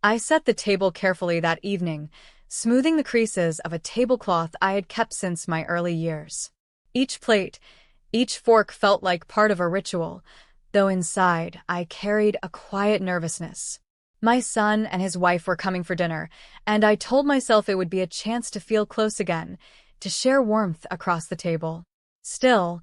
I set the table carefully that evening, smoothing the creases of a tablecloth I had kept since my early years. Each plate, each fork felt like part of a ritual, though inside I carried a quiet nervousness. My son and his wife were coming for dinner, and I told myself it would be a chance to feel close again, to share warmth across the table. Still,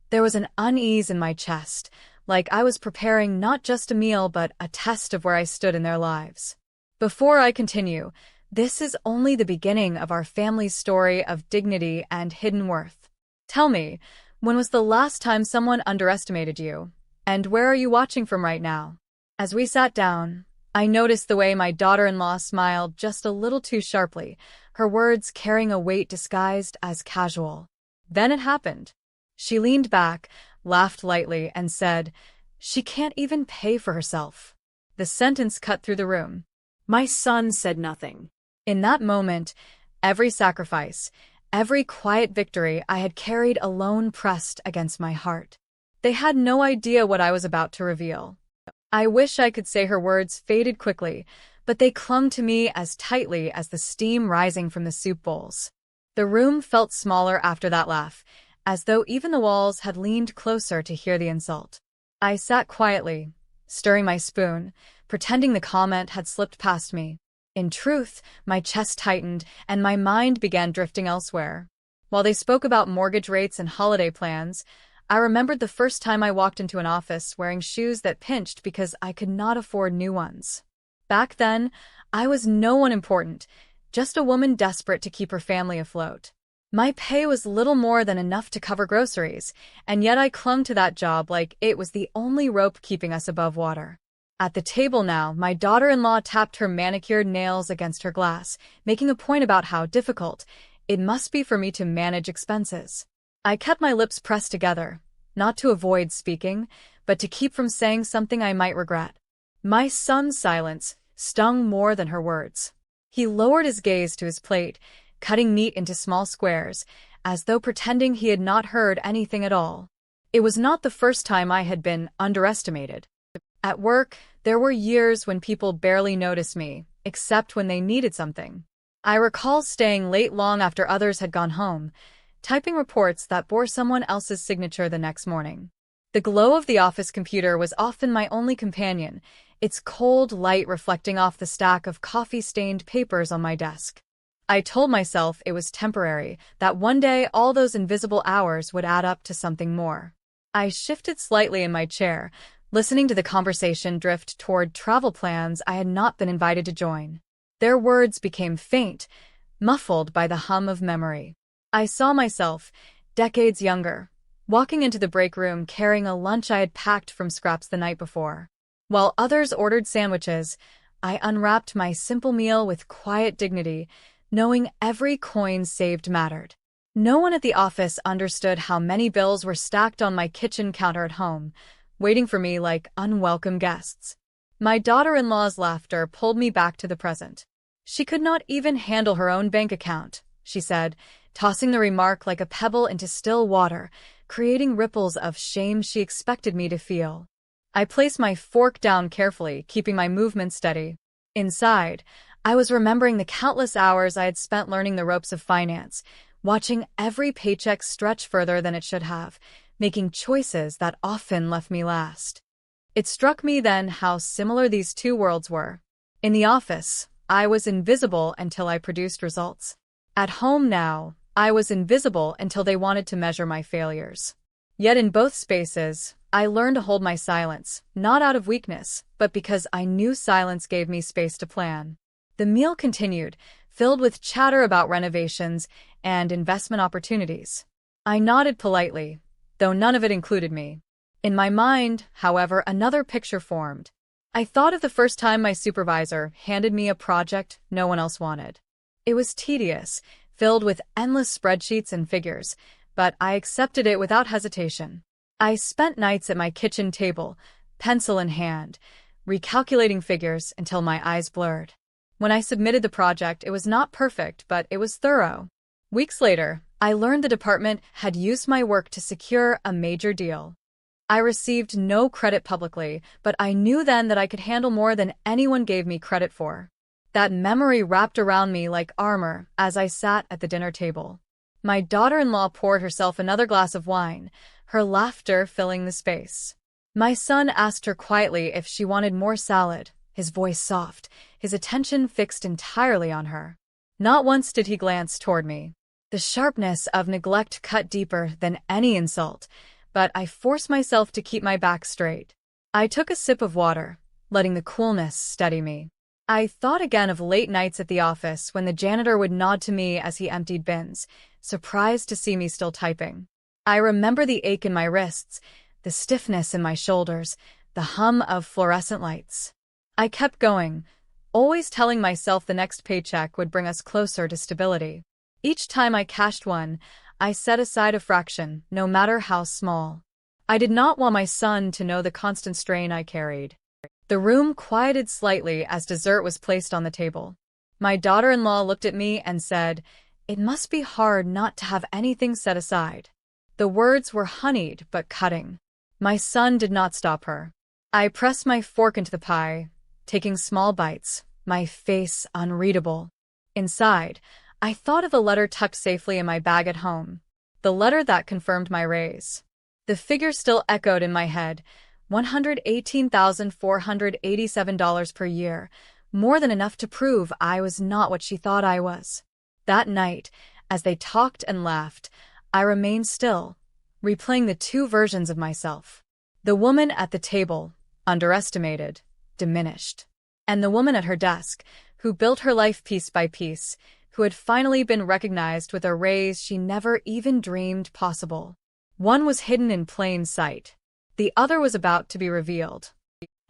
there was an unease in my chest, like I was preparing not just a meal but a test of where I stood in their lives. Before I continue, this is only the beginning of our family's story of dignity and hidden worth. Tell me, when was the last time someone underestimated you? And where are you watching from right now? As we sat down, I noticed the way my daughter-in-law smiled just a little too sharply, her words carrying a weight disguised as casual. Then it happened. She leaned back, laughed lightly, and said, "She can't even pay for herself." The sentence cut through the room. My son said nothing. In that moment, every sacrifice, every quiet victory I had carried alone pressed against my heart. They had no idea what I was about to reveal. I wish I could say her words faded quickly, but they clung to me as tightly as the steam rising from the soup bowls. The room felt smaller after that laugh, as though even the walls had leaned closer to hear the insult. I sat quietly, stirring my spoon, pretending the comment had slipped past me. In truth, my chest tightened and my mind began drifting elsewhere. While they spoke about mortgage rates and holiday plans, I remembered the first time I walked into an office wearing shoes that pinched because I could not afford new ones. Back then, I was no one important, just a woman desperate to keep her family afloat. My pay was little more than enough to cover groceries, and yet I clung to that job like it was the only rope keeping us above water. At the table now, my daughter-in-law tapped her manicured nails against her glass, making a point about how difficult it must be for me to manage expenses. I kept my lips pressed together, not to avoid speaking, but to keep from saying something I might regret. My son's silence stung more than her words. He lowered his gaze to his plate, cutting meat into small squares, as though pretending he had not heard anything at all. It was not the first time I had been underestimated. At work, there were years when people barely noticed me, except when they needed something. I recall staying late long after others had gone home, typing reports that bore someone else's signature the next morning. The glow of the office computer was often my only companion, its cold light reflecting off the stack of coffee-stained papers on my desk. I told myself it was temporary, that one day all those invisible hours would add up to something more. I shifted slightly in my chair, listening to the conversation drift toward travel plans I had not been invited to join. Their words became faint, muffled by the hum of memory. I saw myself, decades younger, walking into the break room carrying a lunch I had packed from scraps the night before. While others ordered sandwiches, I unwrapped my simple meal with quiet dignity, knowing every coin saved mattered. No one at the office understood how many bills were stacked on my kitchen counter at home, waiting for me like unwelcome guests. My daughter-in-law's laughter pulled me back to the present. She could not even handle her own bank account, she said, tossing the remark like a pebble into still water, creating ripples of shame she expected me to feel. I placed my fork down carefully, keeping my movement steady. Inside, I was remembering the countless hours I had spent learning the ropes of finance, watching every paycheck stretch further than it should have, making choices that often left me last. It struck me then how similar these two worlds were. In the office, I was invisible until I produced results. At home now, I was invisible until they wanted to measure my failures. Yet in both spaces, I learned to hold my silence, not out of weakness, but because I knew silence gave me space to plan. The meal continued, filled with chatter about renovations and investment opportunities. I nodded politely, though none of it included me. In my mind, however, another picture formed. I thought of the first time my supervisor handed me a project no one else wanted. It was tedious, filled with endless spreadsheets and figures, but I accepted it without hesitation. I spent nights at my kitchen table, pencil in hand, recalculating figures until my eyes blurred. When I submitted the project, it was not perfect, but it was thorough. Weeks later, I learned the department had used my work to secure a major deal. I received no credit publicly, but I knew then that I could handle more than anyone gave me credit for. That memory wrapped around me like armor as I sat at the dinner table. My daughter-in-law poured herself another glass of wine, her laughter filling the space. My son asked her quietly if she wanted more salad, his voice soft, his attention fixed entirely on her. Not once did he glance toward me. The sharpness of neglect cut deeper than any insult, but I forced myself to keep my back straight. I took a sip of water, letting the coolness steady me. I thought again of late nights at the office when the janitor would nod to me as he emptied bins, surprised to see me still typing. I remember the ache in my wrists, the stiffness in my shoulders, the hum of fluorescent lights. I kept going, always telling myself the next paycheck would bring us closer to stability. Each time I cashed one, I set aside a fraction, no matter how small. I did not want my son to know the constant strain I carried. The room quieted slightly as dessert was placed on the table. My daughter-in-law looked at me and said, "It must be hard not to have anything set aside." The words were honeyed but cutting. My son did not stop her. I pressed my fork into the pie, taking small bites, my face unreadable. Inside, I thought of a letter tucked safely in my bag at home, the letter that confirmed my raise. The figure still echoed in my head, $118,487 per year, more than enough to prove I was not what she thought I was. That night, as they talked and laughed, I remained still, replaying the two versions of myself. The woman at the table, underestimated, diminished. And the woman at her desk, who built her life piece by piece, who had finally been recognized with a raise she never even dreamed possible. One was hidden in plain sight. The other was about to be revealed.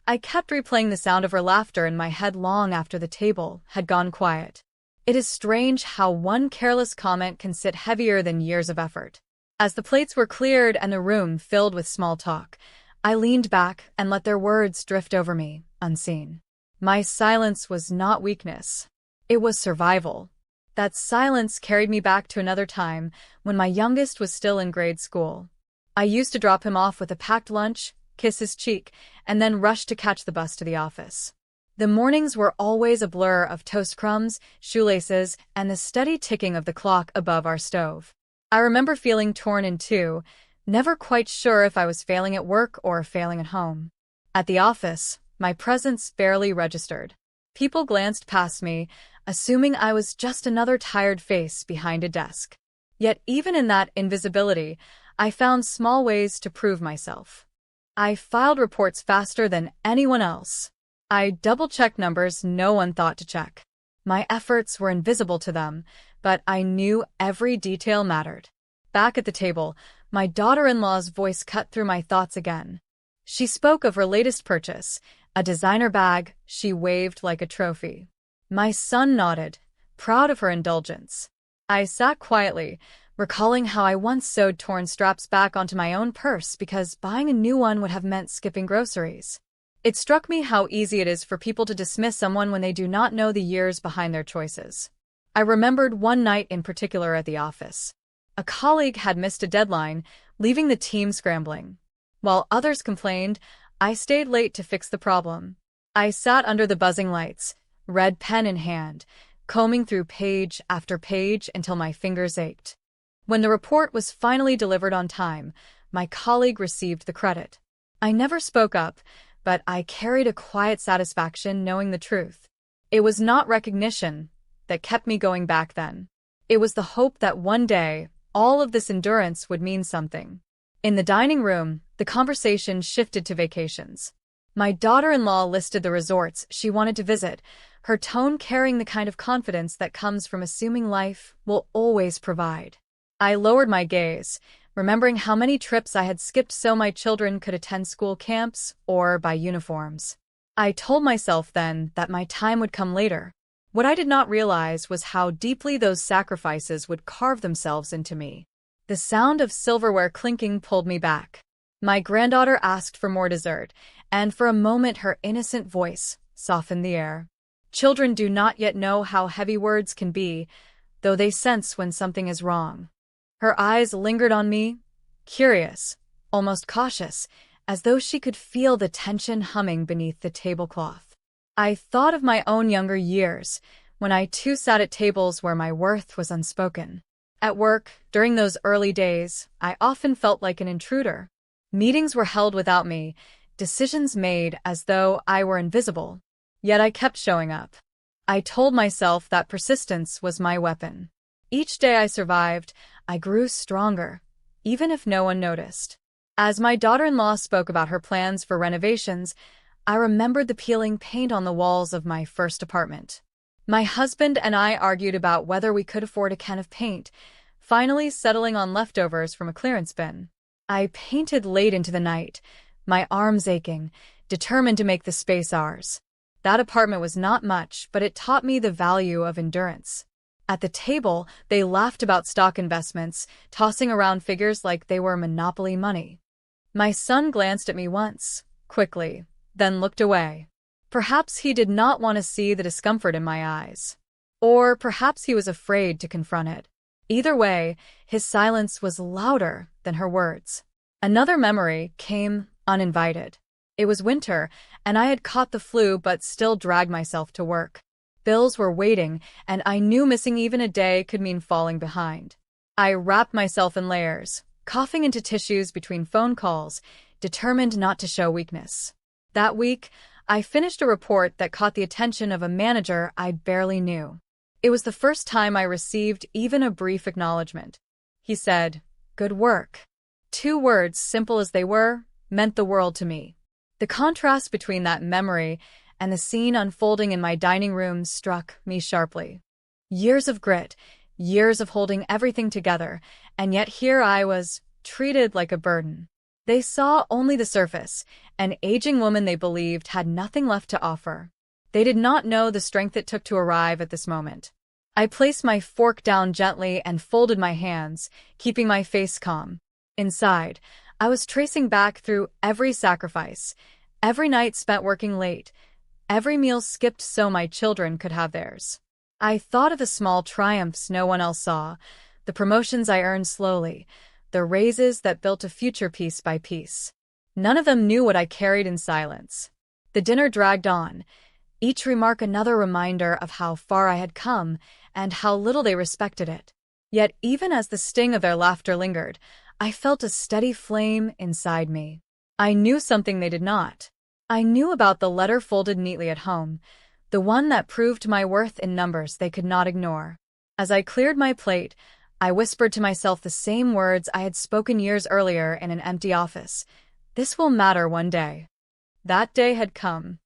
I kept replaying the sound of her laughter in my head long after the table had gone quiet. It is strange how one careless comment can sit heavier than years of effort. As the plates were cleared and the room filled with small talk, I leaned back and let their words drift over me, unseen. My silence was not weakness. It was survival. That silence carried me back to another time when my youngest was still in grade school. I used to drop him off with a packed lunch, kiss his cheek, and then rush to catch the bus to the office. The mornings were always a blur of toast crumbs, shoelaces, and the steady ticking of the clock above our stove. I remember feeling torn in two, never quite sure if I was failing at work or failing at home. At the office, my presence barely registered. People glanced past me, assuming I was just another tired face behind a desk. Yet even in that invisibility, I found small ways to prove myself. I filed reports faster than anyone else. I double-checked numbers no one thought to check. My efforts were invisible to them, but I knew every detail mattered. Back at the table, my daughter-in-law's voice cut through my thoughts again. She spoke of her latest purchase, a designer bag she waved like a trophy. My son nodded, proud of her indulgence. I sat quietly, recalling how I once sewed torn straps back onto my own purse because buying a new one would have meant skipping groceries. It struck me how easy it is for people to dismiss someone when they do not know the years behind their choices. I remembered one night in particular at the office. A colleague had missed a deadline, leaving the team scrambling. While others complained, I stayed late to fix the problem. I sat under the buzzing lights, red pen in hand, combing through page after page until my fingers ached. When the report was finally delivered on time, my colleague received the credit. I never spoke up, but I carried a quiet satisfaction knowing the truth. It was not recognition that kept me going back then. It was the hope that one day, all of this endurance would mean something. In the dining room, the conversation shifted to vacations. My daughter-in-law listed the resorts she wanted to visit, her tone carrying the kind of confidence that comes from assuming life will always provide. I lowered my gaze, remembering how many trips I had skipped so my children could attend school camps or buy uniforms. I told myself then that my time would come later. What I did not realize was how deeply those sacrifices would carve themselves into me. The sound of silverware clinking pulled me back. My granddaughter asked for more dessert, and for a moment her innocent voice softened the air. Children do not yet know how heavy words can be, though they sense when something is wrong. Her eyes lingered on me, curious, almost cautious, as though she could feel the tension humming beneath the tablecloth. I thought of my own younger years, when I too sat at tables where my worth was unspoken. At work, during those early days, I often felt like an intruder. Meetings were held without me, decisions made as though I were invisible. Yet I kept showing up. I told myself that persistence was my weapon. Each day I survived, I grew stronger, even if no one noticed. As my daughter-in-law spoke about her plans for renovations, I remembered the peeling paint on the walls of my first apartment. My husband and I argued about whether we could afford a can of paint, finally settling on leftovers from a clearance bin. I painted late into the night, my arms aching, determined to make the space ours. That apartment was not much, but it taught me the value of endurance. At the table, they laughed about stock investments, tossing around figures like they were Monopoly money. My son glanced at me once, quickly, then looked away. Perhaps he did not want to see the discomfort in my eyes. Or perhaps he was afraid to confront it. Either way, his silence was louder than her words. Another memory came uninvited. It was winter, and I had caught the flu but still dragged myself to work. Bills were waiting, and I knew missing even a day could mean falling behind. I wrapped myself in layers, coughing into tissues between phone calls, determined not to show weakness. That week, I finished a report that caught the attention of a manager I barely knew. It was the first time I received even a brief acknowledgement. He said, "Good work." 2 words, simple as they were, meant the world to me. The contrast between that memory and the scene unfolding in my dining room struck me sharply. Years of grit, years of holding everything together, and yet here I was, treated like a burden. They saw only the surface, an aging woman they believed had nothing left to offer. They did not know the strength it took to arrive at this moment. I placed my fork down gently and folded my hands, keeping my face calm. Inside, I was tracing back through every sacrifice, every night spent working late, every meal skipped so my children could have theirs. I thought of the small triumphs no one else saw, the promotions I earned slowly, the raises that built a future piece by piece. None of them knew what I carried in silence. The dinner dragged on, each remark another reminder of how far I had come and how little they respected it. Yet even as the sting of their laughter lingered, I felt a steady flame inside me. I knew something they did not. I knew about the letter folded neatly at home, the one that proved my worth in numbers they could not ignore. As I cleared my plate, I whispered to myself the same words I had spoken years earlier in an empty office. This will matter one day. That day had come.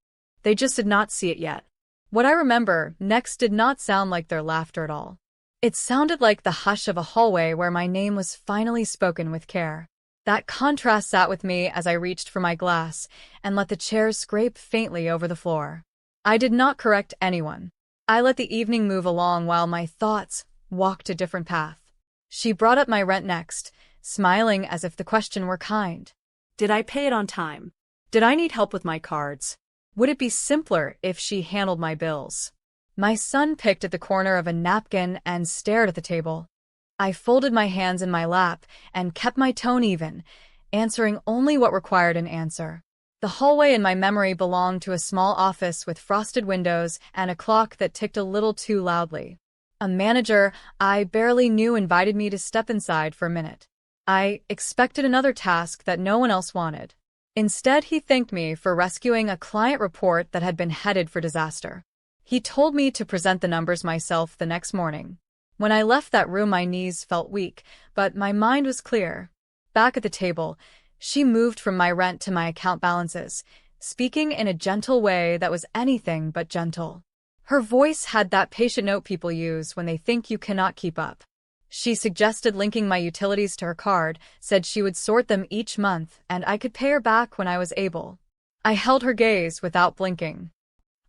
They just did not see it yet. What I remember next did not sound like their laughter at all. It sounded like the hush of a hallway where my name was finally spoken with care. That contrast sat with me as I reached for my glass and let the chairs scrape faintly over the floor. I did not correct anyone. I let the evening move along while my thoughts walked a different path. She brought up my rent next, smiling as if the question were kind. Did I pay it on time? Did I need help with my cards? Would it be simpler if she handled my bills? My son picked at the corner of a napkin and stared at the table. I folded my hands in my lap and kept my tone even, answering only what required an answer. The hallway in my memory belonged to a small office with frosted windows and a clock that ticked a little too loudly. A manager I barely knew invited me to step inside for a minute. I expected another task that no one else wanted. Instead, he thanked me for rescuing a client report that had been headed for disaster. He told me to present the numbers myself the next morning. When I left that room, my knees felt weak, but my mind was clear. Back at the table, she moved from my rent to my account balances, speaking in a gentle way that was anything but gentle. Her voice had that patient note people use when they think you cannot keep up. She suggested linking my utilities to her card, said she would sort them each month, and I could pay her back when I was able. I held her gaze without blinking.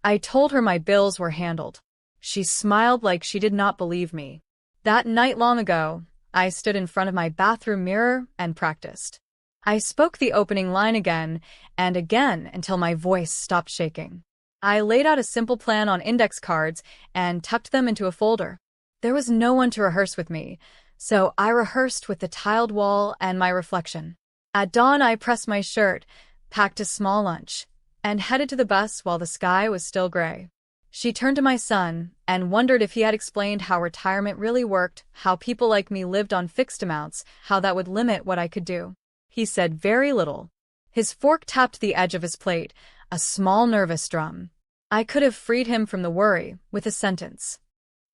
I told her my bills were handled. She smiled like she did not believe me. That night long ago, I stood in front of my bathroom mirror and practiced. I spoke the opening line again and again until my voice stopped shaking. I laid out a simple plan on index cards and tucked them into a folder. There was no one to rehearse with me, so I rehearsed with the tiled wall and my reflection. At dawn, I pressed my shirt, packed a small lunch, and headed to the bus while the sky was still gray. She turned to my son and wondered if he had explained how retirement really worked, how people like me lived on fixed amounts, how that would limit what I could do. He said very little. His fork tapped the edge of his plate, a small nervous drum. I could have freed him from the worry with a sentence.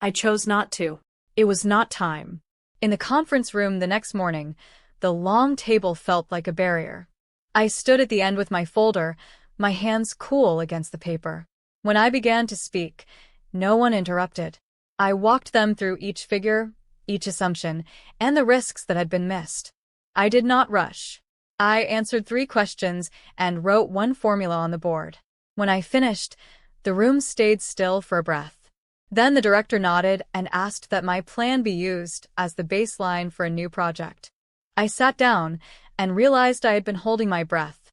I chose not to. It was not time. In the conference room the next morning, the long table felt like a barrier. I stood at the end with my folder, my hands cool against the paper. When I began to speak, no one interrupted. I walked them through each figure, each assumption, and the risks that had been missed. I did not rush. I answered 3 questions and wrote 1 formula on the board. When I finished, the room stayed still for a breath. Then the director nodded and asked that my plan be used as the baseline for a new project. I sat down and realized I had been holding my breath.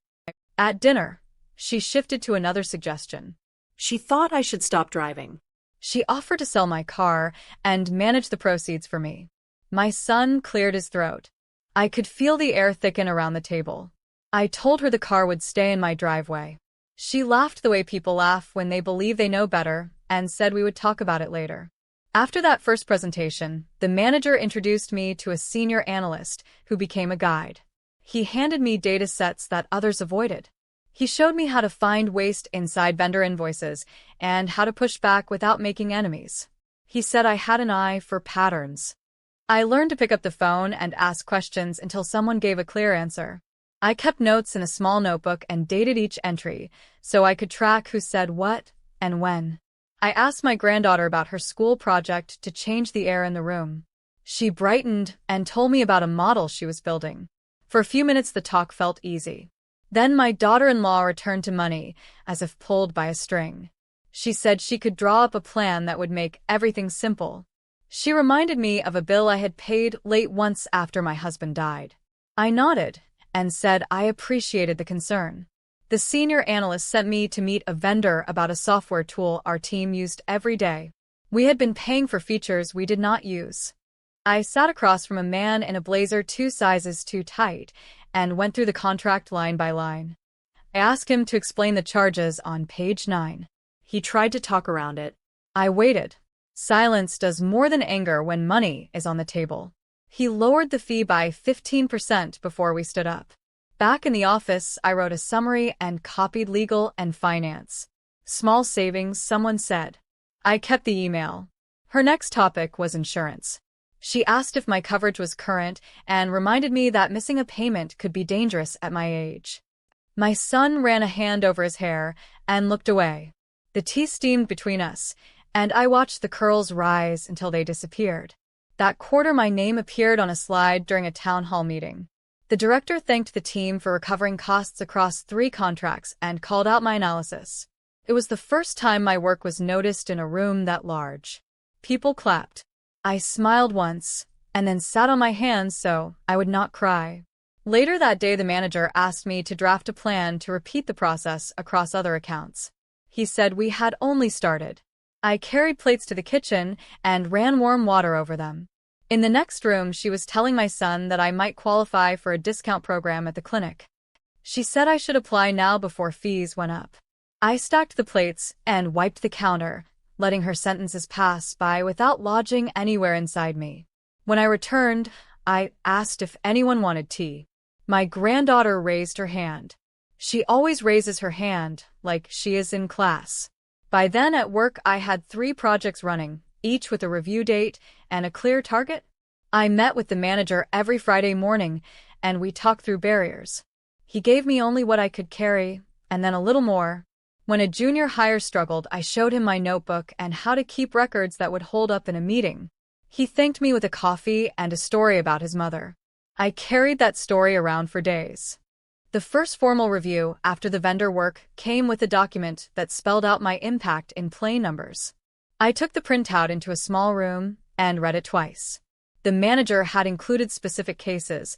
At dinner, she shifted to another suggestion. She thought I should stop driving. She offered to sell my car and manage the proceeds for me. My son cleared his throat. I could feel the air thicken around the table. I told her the car would stay in my driveway. She laughed the way people laugh when they believe they know better and said we would talk about it later. After that first presentation, the manager introduced me to a senior analyst who became a guide. He handed me data sets that others avoided. He showed me how to find waste inside vendor invoices and how to push back without making enemies. He said I had an eye for patterns. I learned to pick up the phone and ask questions until someone gave a clear answer. I kept notes in a small notebook and dated each entry so I could track who said what and when. I asked my granddaughter about her school project to change the air in the room. She brightened and told me about a model she was building. For a few minutes the talk felt easy. Then my daughter-in-law returned to money, as if pulled by a string. She said she could draw up a plan that would make everything simple. She reminded me of a bill I had paid late once after my husband died. I nodded and said I appreciated the concern. The senior analyst sent me to meet a vendor about a software tool our team used every day. We had been paying for features we did not use. I sat across from a man in a blazer 2 sizes too tight and went through the contract line by line. I asked him to explain the charges on page 9. He tried to talk around it. I waited. Silence does more than anger when money is on the table. He lowered the fee by 15% before we stood up. Back in the office, I wrote a summary and copied legal and finance. Small savings, someone said. I kept the email. Her next topic was insurance. She asked if my coverage was current and reminded me that missing a payment could be dangerous at my age. My son ran a hand over his hair and looked away. The tea steamed between us, and I watched the curls rise until they disappeared. That quarter, my name appeared on a slide during a town hall meeting. The director thanked the team for recovering costs across 3 contracts and called out my analysis. It was the first time my work was noticed in a room that large. People clapped. I smiled once, and then sat on my hands so I would not cry. Later that day, the manager asked me to draft a plan to repeat the process across other accounts. He said we had only started. I carried plates to the kitchen and ran warm water over them. In the next room, she was telling my son that I might qualify for a discount program at the clinic. She said I should apply now before fees went up. I stacked the plates and wiped the counter, letting her sentences pass by without lodging anywhere inside me. When I returned, I asked if anyone wanted tea. My granddaughter raised her hand. She always raises her hand, like she is in class. By then at work I had 3 projects running, each with a review date and a clear target. I met with the manager every Friday morning, and we talked through barriers. He gave me only what I could carry, and then a little more. When a junior hire struggled, I showed him my notebook and how to keep records that would hold up in a meeting. He thanked me with a coffee and a story about his mother. I carried that story around for days. The first formal review after the vendor work came with a document that spelled out my impact in plain numbers. I took the printout into a small room and read it twice. The manager had included specific cases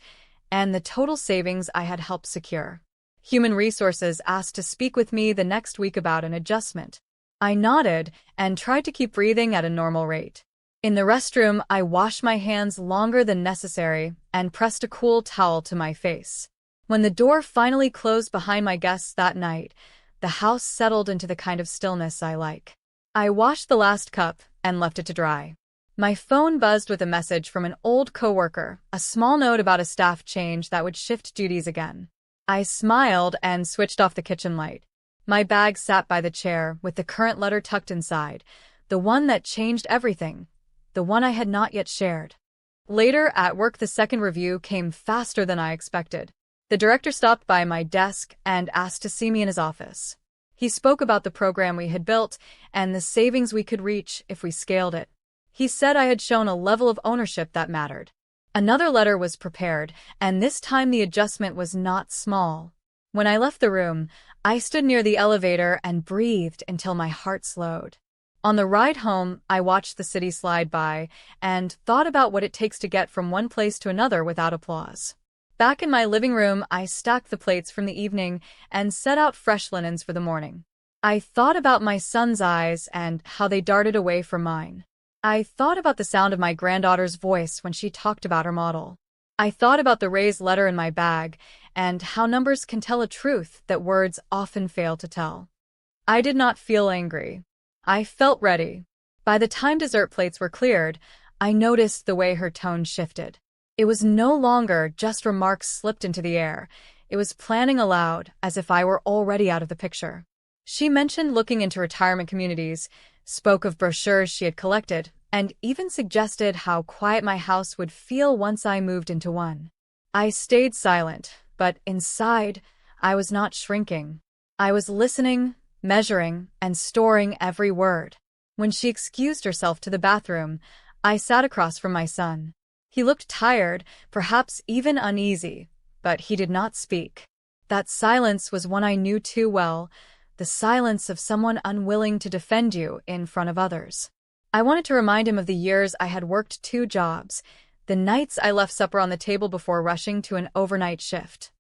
and the total savings I had helped secure. Human Resources asked to speak with me the next week about an adjustment. I nodded and tried to keep breathing at a normal rate. In the restroom, I washed my hands longer than necessary and pressed a cool towel to my face. When the door finally closed behind my guests that night, the house settled into the kind of stillness I like. I washed the last cup and left it to dry. My phone buzzed with a message from an old coworker, a small note about a staff change that would shift duties again. I smiled and switched off the kitchen light. My bag sat by the chair with the current letter tucked inside, the one that changed everything, the one I had not yet shared. Later at work, the second review came faster than I expected. The director stopped by my desk and asked to see me in his office. He spoke about the program we had built and the savings we could reach if we scaled it. He said I had shown a level of ownership that mattered. Another letter was prepared, and this time the adjustment was not small. When I left the room, I stood near the elevator and breathed until my heart slowed. On the ride home, I watched the city slide by and thought about what it takes to get from one place to another without applause. Back in my living room, I stacked the plates from the evening and set out fresh linens for the morning. I thought about my son's eyes and how they darted away from mine. I thought about the sound of my granddaughter's voice when she talked about her model. I thought about the raised letter in my bag and how numbers can tell a truth that words often fail to tell. I did not feel angry. I felt ready. By the time dessert plates were cleared, I noticed the way her tone shifted. It was no longer just remarks slipped into the air. It was planning aloud, as if I were already out of the picture. She mentioned looking into retirement communities, spoke of brochures she had collected, and even suggested how quiet my house would feel once I moved into one. I stayed silent, but inside, I was not shrinking. I was listening, measuring, and storing every word. When she excused herself to the bathroom, I sat across from my son. He looked tired, perhaps even uneasy, but he did not speak. That silence was one I knew too well, the silence of someone unwilling to defend you in front of others. I wanted to remind him of the years I had worked 2 jobs, the nights I left supper on the table before rushing to an overnight shift.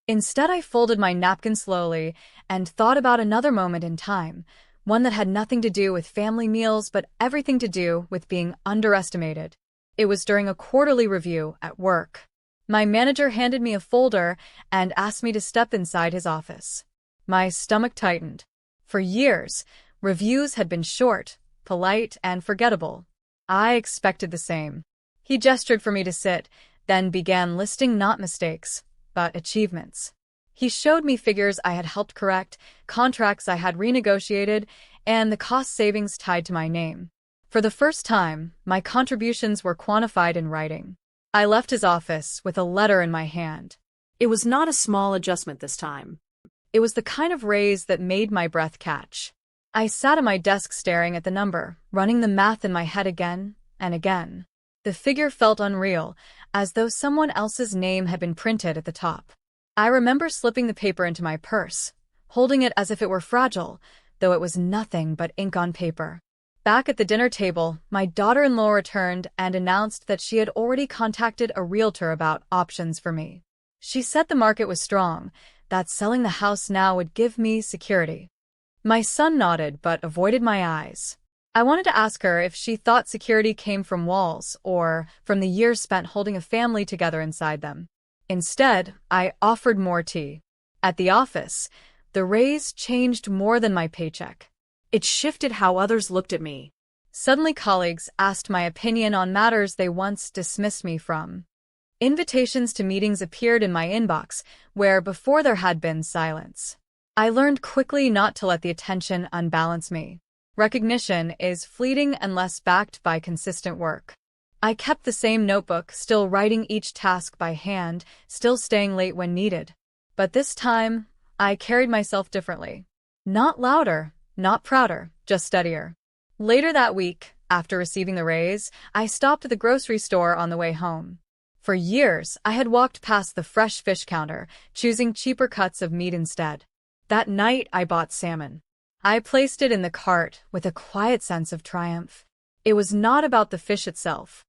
Instead, I folded my napkin slowly and thought about another moment in time, one that had nothing to do with family meals but everything to do with being underestimated. It was during a quarterly review at work. My manager handed me a folder and asked me to step inside his office. My stomach tightened. For years, reviews had been short, polite, and forgettable. I expected the same. He gestured for me to sit, then began listing not mistakes, but achievements. He showed me figures I had helped correct, contracts I had renegotiated, and the cost savings tied to my name. For the first time, my contributions were quantified in writing. I left his office with a letter in my hand. It was not a small adjustment this time. It was the kind of raise that made my breath catch. I sat at my desk staring at the number, running the math in my head again and again. The figure felt unreal, as though someone else's name had been printed at the top. I remember slipping the paper into my purse, holding it as if it were fragile, though it was nothing but ink on paper. Back at the dinner table, my daughter-in-law returned and announced that she had already contacted a realtor about options for me. She said the market was strong, that selling the house now would give me security. My son nodded but avoided my eyes. I wanted to ask her if she thought security came from walls or from the years spent holding a family together inside them. Instead, I offered more tea. At the office, the raise changed more than my paycheck. It shifted how others looked at me. Suddenly, colleagues asked my opinion on matters they once dismissed me from. Invitations to meetings appeared in my inbox, where before there had been silence. I learned quickly not to let the attention unbalance me. Recognition is fleeting unless backed by consistent work. I kept the same notebook, still writing each task by hand, still staying late when needed. But this time, I carried myself differently. Not louder, not prouder, just steadier. Later that week, after receiving the raise, I stopped at the grocery store on the way home. For years, I had walked past the fresh fish counter, choosing cheaper cuts of meat instead. That night, I bought salmon. I placed it in the cart with a quiet sense of triumph. It was not about the fish itself.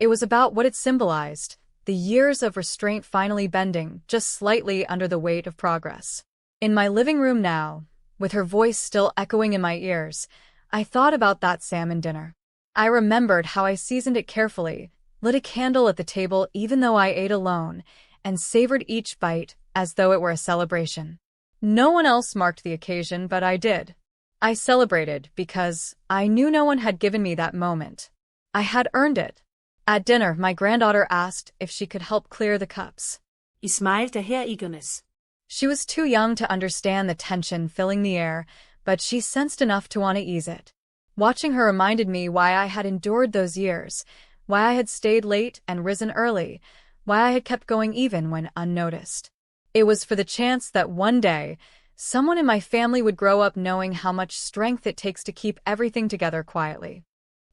It was about what it symbolized, the years of restraint finally bending just slightly under the weight of progress. In my living room now, with her voice still echoing in my ears, I thought about that salmon dinner. I remembered how I seasoned it carefully, lit a candle at the table even though I ate alone, and savored each bite as though it were a celebration. No one else marked the occasion, but I did. I celebrated because I knew no one had given me that moment. I had earned it. At dinner, my granddaughter asked if she could help clear the cups. I smiled at her eagerness. She was too young to understand the tension filling the air, but she sensed enough to want to ease it. Watching her reminded me why I had endured those years, why I had stayed late and risen early, why I had kept going even when unnoticed. It was for the chance that one day, someone in my family would grow up knowing how much strength it takes to keep everything together quietly.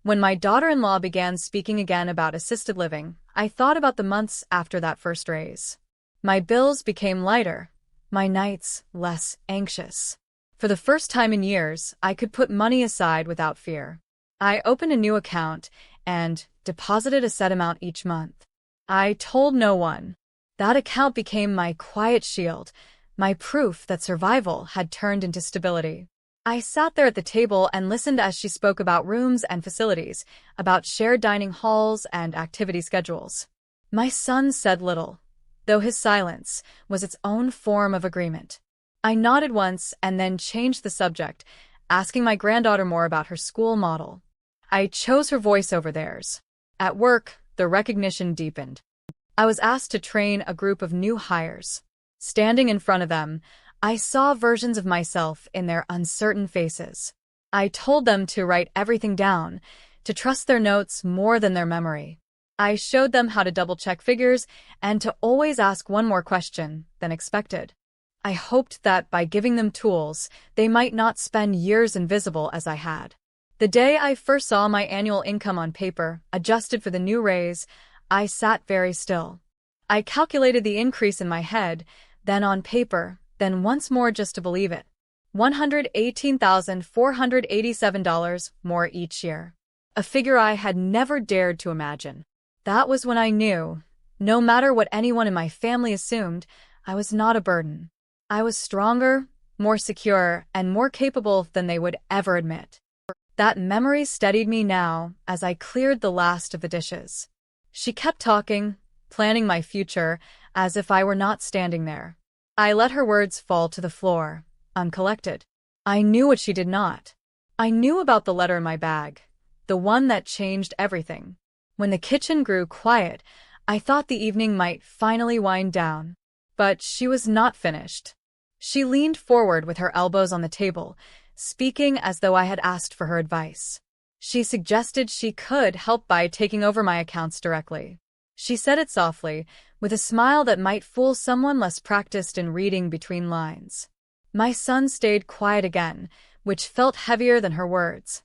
When my daughter-in-law began speaking again about assisted living, I thought about the months after that first raise. My bills became lighter, my nights less anxious. For the first time in years, I could put money aside without fear. I opened a new account and deposited a set amount each month. I told no one. That account became my quiet shield, my proof that survival had turned into stability. I sat there at the table and listened as she spoke about rooms and facilities, about shared dining halls and activity schedules. My son said little, though his silence was its own form of agreement. I nodded once and then changed the subject, asking my granddaughter more about her school model. I chose her voice over theirs. At work, the recognition deepened. I was asked to train a group of new hires. Standing in front of them, I saw versions of myself in their uncertain faces. I told them to write everything down, to trust their notes more than their memory. I showed them how to double-check figures and to always ask one more question than expected. I hoped that by giving them tools, they might not spend years invisible as I had. The day I first saw my annual income on paper, adjusted for the new raise, I sat very still. I calculated the increase in my head, then on paper, then once more just to believe it. $118,487 more each year. A figure I had never dared to imagine. That was when I knew, no matter what anyone in my family assumed, I was not a burden. I was stronger, more secure, and more capable than they would ever admit. That memory steadied me now as I cleared the last of the dishes. She kept talking, planning my future, as if I were not standing there. I let her words fall to the floor, uncollected. I knew what she did not. I knew about the letter in my bag, the one that changed everything. When the kitchen grew quiet, I thought the evening might finally wind down. But she was not finished. She leaned forward with her elbows on the table, speaking as though I had asked for her advice. She suggested she could help by taking over my accounts directly. She said it softly, with a smile that might fool someone less practiced in reading between lines. My son stayed quiet again, which felt heavier than her words.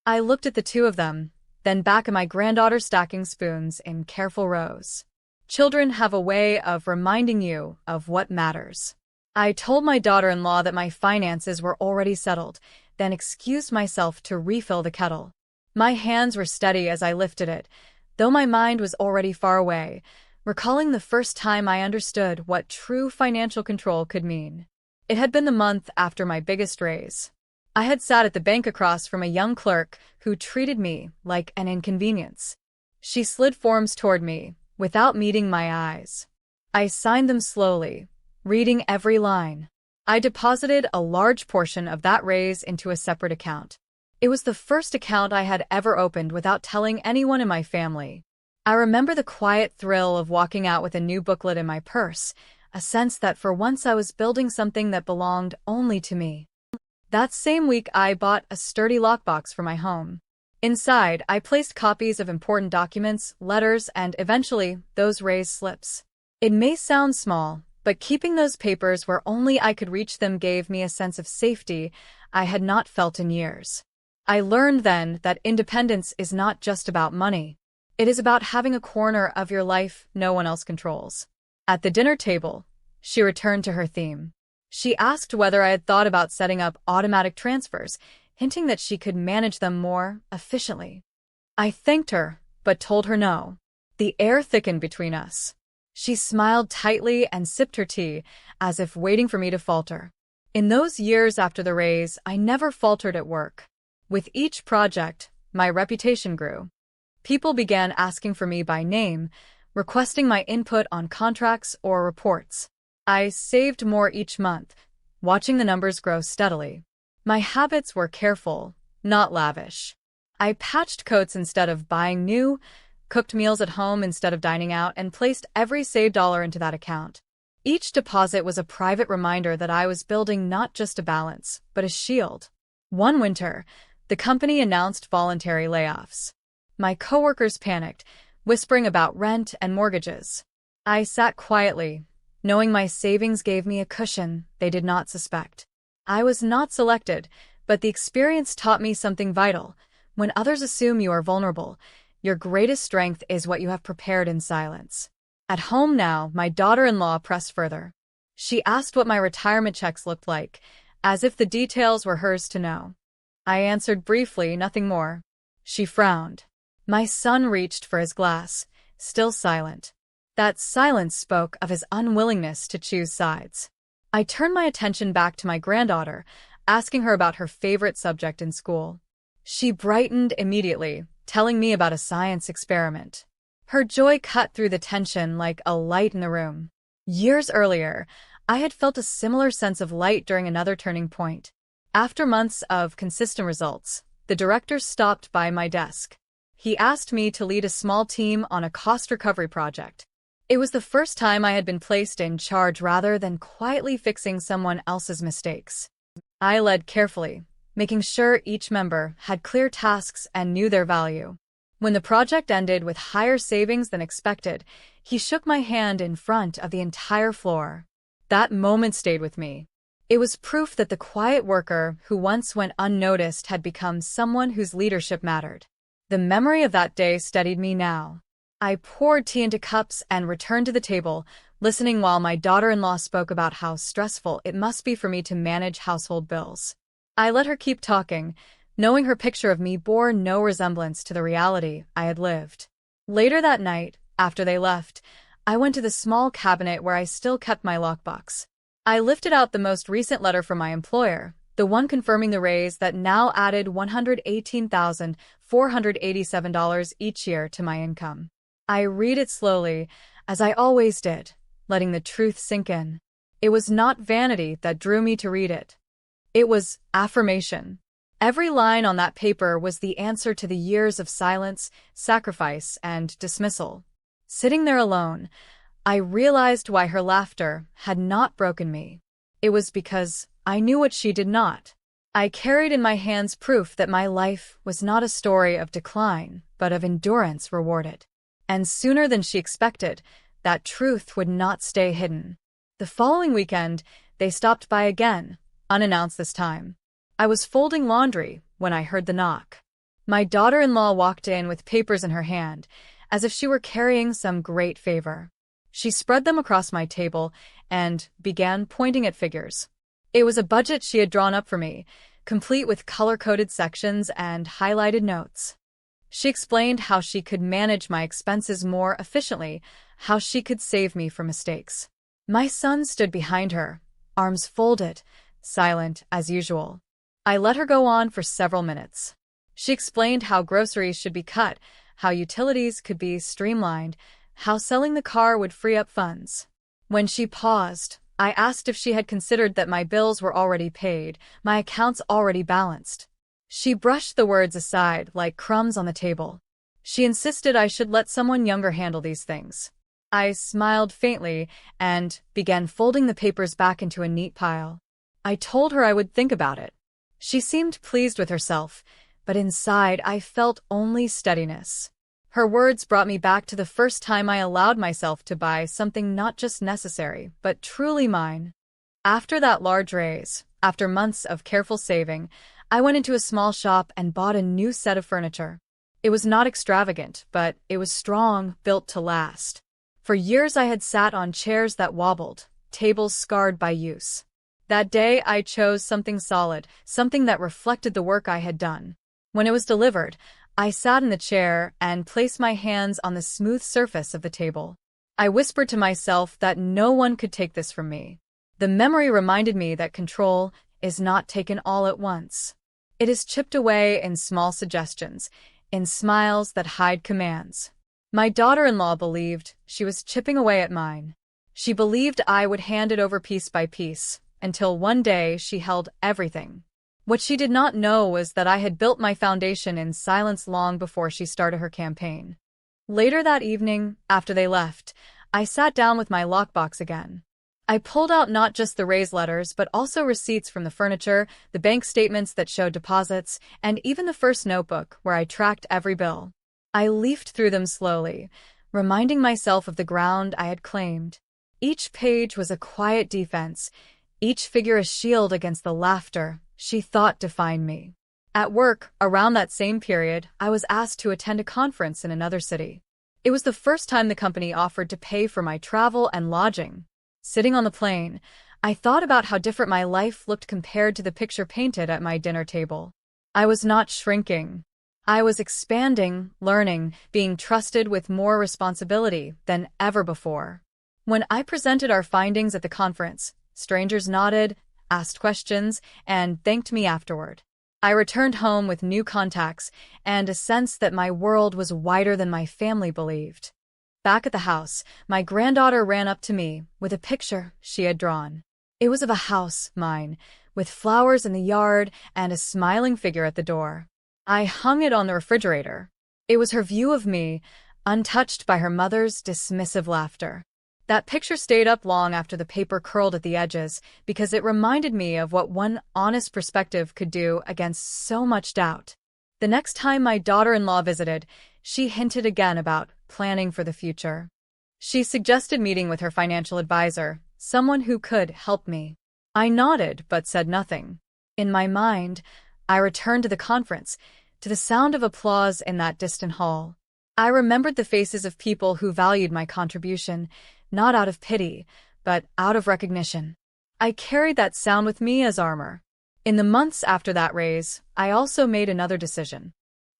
I looked at the two of them, then back at my granddaughter stacking spoons in careful rows. Children have a way of reminding you of what matters. I told my daughter-in-law that my finances were already settled, then excused myself to refill the kettle. My hands were steady as I lifted it, though my mind was already far away, recalling the first time I understood what true financial control could mean. It had been the month after my biggest raise. I had sat at the bank across from a young clerk who treated me like an inconvenience. She slid forms toward me, without meeting my eyes. I signed them slowly, reading every line. I deposited a large portion of that raise into a separate account. It was the first account I had ever opened without telling anyone in my family. I remember the quiet thrill of walking out with a new booklet in my purse, a sense that for once I was building something that belonged only to me. That same week I bought a sturdy lockbox for my home. Inside, I placed copies of important documents, letters, and eventually, those raise slips. It may sound small, but keeping those papers where only I could reach them gave me a sense of safety I had not felt in years. I learned then that independence is not just about money. It is about having a corner of your life no one else controls. At the dinner table, she returned to her theme. She asked whether I had thought about setting up automatic transfers, hinting that she could manage them more efficiently. I thanked her, but told her no. The air thickened between us. She smiled tightly and sipped her tea, as if waiting for me to falter. In those years after the raise, I never faltered at work. With each project, my reputation grew. People began asking for me by name, requesting my input on contracts or reports. I saved more each month, watching the numbers grow steadily. My habits were careful, not lavish. I patched coats instead of buying new, cooked meals at home instead of dining out, and placed every saved dollar into that account. Each deposit was a private reminder that I was building not just a balance, but a shield. One winter, the company announced voluntary layoffs. My coworkers panicked, whispering about rent and mortgages. I sat quietly, knowing my savings gave me a cushion they did not suspect. I was not selected, but the experience taught me something vital. When others assume you are vulnerable, your greatest strength is what you have prepared in silence. At home now, my daughter-in-law pressed further. She asked what my retirement checks looked like, as if the details were hers to know. I answered briefly, nothing more. She frowned. My son reached for his glass, still silent. That silence spoke of his unwillingness to choose sides. I turned my attention back to my granddaughter, asking her about her favorite subject in school. She brightened immediately, telling me about a science experiment. Her joy cut through the tension like a light in the room. Years earlier, I had felt a similar sense of light during another turning point. After months of consistent results, the director stopped by my desk. He asked me to lead a small team on a cost recovery project. It was the first time I had been placed in charge rather than quietly fixing someone else's mistakes. I led carefully, making sure each member had clear tasks and knew their value. When the project ended with higher savings than expected, he shook my hand in front of the entire floor. That moment stayed with me. It was proof that the quiet worker who once went unnoticed had become someone whose leadership mattered. The memory of that day steadied me now. I poured tea into cups and returned to the table, listening while my daughter-in-law spoke about how stressful it must be for me to manage household bills. I let her keep talking, knowing her picture of me bore no resemblance to the reality I had lived. Later that night, after they left, I went to the small cabinet where I still kept my lockbox. I lifted out the most recent letter from my employer, the one confirming the raise that now added $118,487 each year to my income. I read it slowly, as I always did, letting the truth sink in. It was not vanity that drew me to read it. It was affirmation. Every line on that paper was the answer to the years of silence, sacrifice, and dismissal. Sitting there alone, I realized why her laughter had not broken me. It was because I knew what she did not. I carried in my hands proof that my life was not a story of decline, but of endurance rewarded. And sooner than she expected, that truth would not stay hidden. The following weekend, they stopped by again, unannounced this time. I was folding laundry when I heard the knock. My daughter-in-law walked in with papers in her hand, as if she were carrying some great favor. She spread them across my table and began pointing at figures. It was a budget she had drawn up for me, complete with color-coded sections and highlighted notes. She explained how she could manage my expenses more efficiently, how she could save me from mistakes. My son stood behind her, arms folded, silent as usual. I let her go on for several minutes. She explained how groceries should be cut, how utilities could be streamlined, how selling the car would free up funds. When she paused, I asked if she had considered that my bills were already paid, my accounts already balanced. She brushed the words aside like crumbs on the table. She insisted I should let someone younger handle these things. I smiled faintly and began folding the papers back into a neat pile. I told her I would think about it. She seemed pleased with herself, but inside I felt only steadiness. Her words brought me back to the first time I allowed myself to buy something not just necessary, but truly mine. After that large raise, after months of careful saving, I went into a small shop and bought a new set of furniture. It was not extravagant, but it was strong, built to last. For years I had sat on chairs that wobbled, tables scarred by use. That day I chose something solid, something that reflected the work I had done. When it was delivered, I sat in the chair and placed my hands on the smooth surface of the table. I whispered to myself that no one could take this from me. The memory reminded me that control is not taken all at once. It is chipped away in small suggestions, in smiles that hide commands. My daughter-in-law believed she was chipping away at mine. She believed I would hand it over piece by piece, until one day she held everything. What she did not know was that I had built my foundation in silence long before she started her campaign. Later that evening, after they left, I sat down with my lockbox again. I pulled out not just the raise letters but also receipts from the furniture, the bank statements that showed deposits, and even the first notebook where I tracked every bill. I leafed through them slowly, reminding myself of the ground I had claimed. Each page was a quiet defense, each figure a shield against the laughter she thought defined me. At work, around that same period, I was asked to attend a conference in another city. It was the first time the company offered to pay for my travel and lodging. Sitting on the plane, I thought about how different my life looked compared to the picture painted at my dinner table. I was not shrinking. I was expanding, learning, being trusted with more responsibility than ever before. When I presented our findings at the conference, strangers nodded, asked questions, and thanked me afterward. I returned home with new contacts and a sense that my world was wider than my family believed. Back at the house, my granddaughter ran up to me with a picture she had drawn. It was of a house, mine, with flowers in the yard and a smiling figure at the door. I hung it on the refrigerator. It was her view of me, untouched by her mother's dismissive laughter. That picture stayed up long after the paper curled at the edges because it reminded me of what one honest perspective could do against so much doubt. The next time my daughter-in-law visited, she hinted again about planning for the future. She suggested meeting with her financial advisor, someone who could help me. I nodded but said nothing. In my mind, I returned to the conference, to the sound of applause in that distant hall. I remembered the faces of people who valued my contribution, not out of pity, but out of recognition. I carried that sound with me as armor. In the months after that raise, I also made another decision.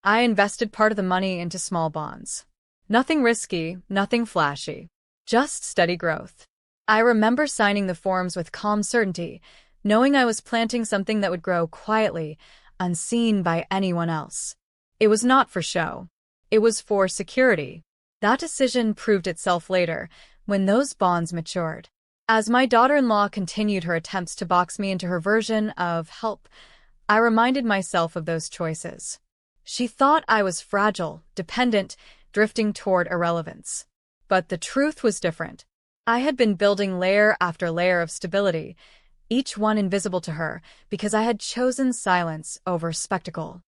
I invested part of the money into small bonds. Nothing risky, nothing flashy. Just steady growth. I remember signing the forms with calm certainty, knowing I was planting something that would grow quietly, unseen by anyone else. It was not for show. It was for security. That decision proved itself later, when those bonds matured. As my daughter-in-law continued her attempts to box me into her version of help, I reminded myself of those choices. She thought I was fragile, dependent, drifting toward irrelevance. But the truth was different. I had been building layer after layer of stability, each one invisible to her, because I had chosen silence over spectacle.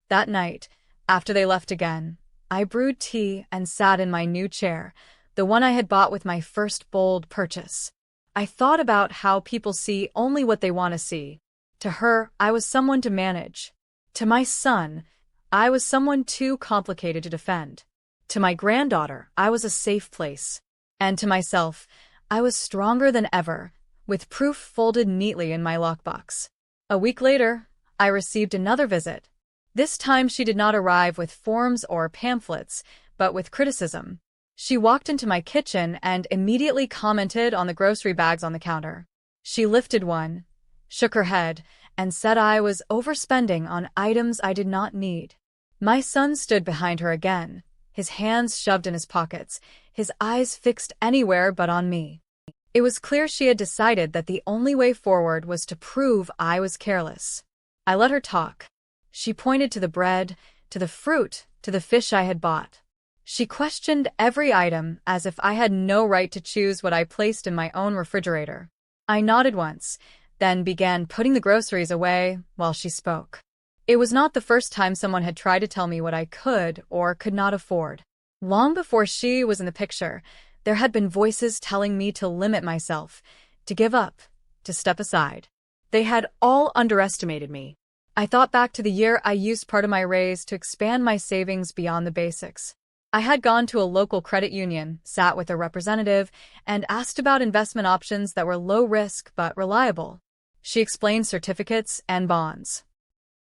That night, after they left again, I brewed tea and sat in my new chair, the one I had bought with my first bold purchase. I thought about how people see only what they want to see. To her, I was someone to manage. To my son, I was someone too complicated to defend. To my granddaughter, I was a safe place. And to myself, I was stronger than ever, with proof folded neatly in my lockbox. A week later, I received another visit. This time she did not arrive with forms or pamphlets, but with criticism. She walked into my kitchen and immediately commented on the grocery bags on the counter. She lifted one, shook her head, and said I was overspending on items I did not need. My son stood behind her again, his hands shoved in his pockets, his eyes fixed anywhere but on me. It was clear she had decided that the only way forward was to prove I was careless. I let her talk. She pointed to the bread, to the fruit, to the fish I had bought. She questioned every item as if I had no right to choose what I placed in my own refrigerator. I nodded once, then began putting the groceries away while she spoke. It was not the first time someone had tried to tell me what I could or could not afford. Long before she was in the picture, there had been voices telling me to limit myself, to give up, to step aside. They had all underestimated me. I thought back to the year I used part of my raise to expand my savings beyond the basics. I had gone to a local credit union, sat with a representative, and asked about investment options that were low risk but reliable. She explained certificates and bonds.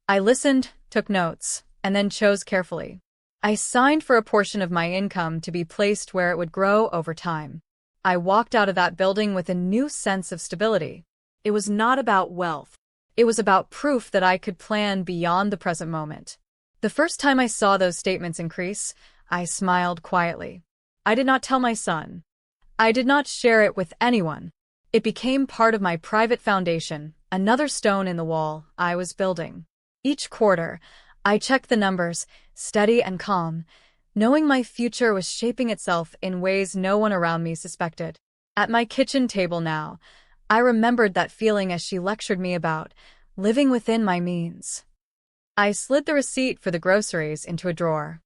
I listened, took notes, and then chose carefully. I signed for a portion of my income to be placed where it would grow over time. I walked out of that building with a new sense of stability. It was not about wealth. It was about proof that I could plan beyond the present moment. The first time I saw those statements increase, I smiled quietly. I did not tell my son. I did not share it with anyone. It became part of my private foundation, another stone in the wall I was building. Each quarter, I checked the numbers, steady and calm, knowing my future was shaping itself in ways no one around me suspected. At my kitchen table now, I remembered that feeling as she lectured me about living within my means. I slid the receipt for the groceries into a drawer.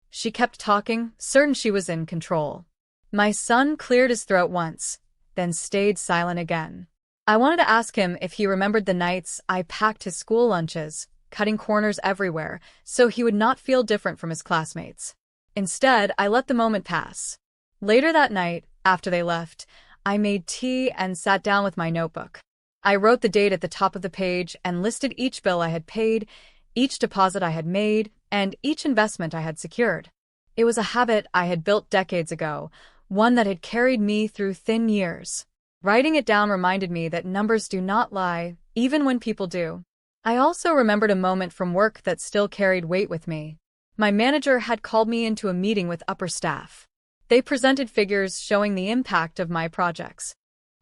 She kept talking, certain she was in control. My son cleared his throat once, then stayed silent again. I wanted to ask him if he remembered the nights I packed his school lunches, cutting corners everywhere, so he would not feel different from his classmates. Instead, I let the moment pass. Later that night, after they left, I made tea and sat down with my notebook. I wrote the date at the top of the page and listed each bill I had paid, each deposit I had made, and each investment I had secured. It was a habit I had built decades ago, one that had carried me through thin years. Writing it down reminded me that numbers do not lie, even when people do. I also remembered a moment from work that still carried weight with me. My manager had called me into a meeting with upper staff. They presented figures showing the impact of my projects.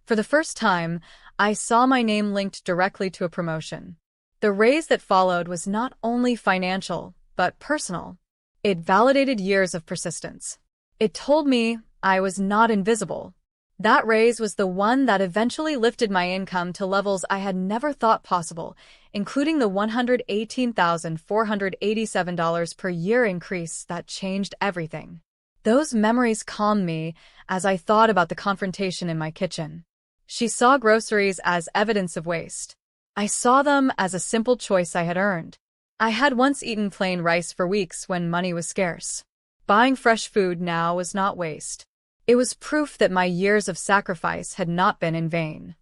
For the first time, I saw my name linked directly to a promotion. The raise that followed was not only financial, but personal. It validated years of persistence. It told me I was not invisible. That raise was the one that eventually lifted my income to levels I had never thought possible, including the $118,487 per year increase that changed everything. Those memories calmed me as I thought about the confrontation in my kitchen. She saw groceries as evidence of waste. I saw them as a simple choice I had earned. I had once eaten plain rice for weeks when money was scarce. Buying fresh food now was not waste. It was proof that my years of sacrifice had not been in vain.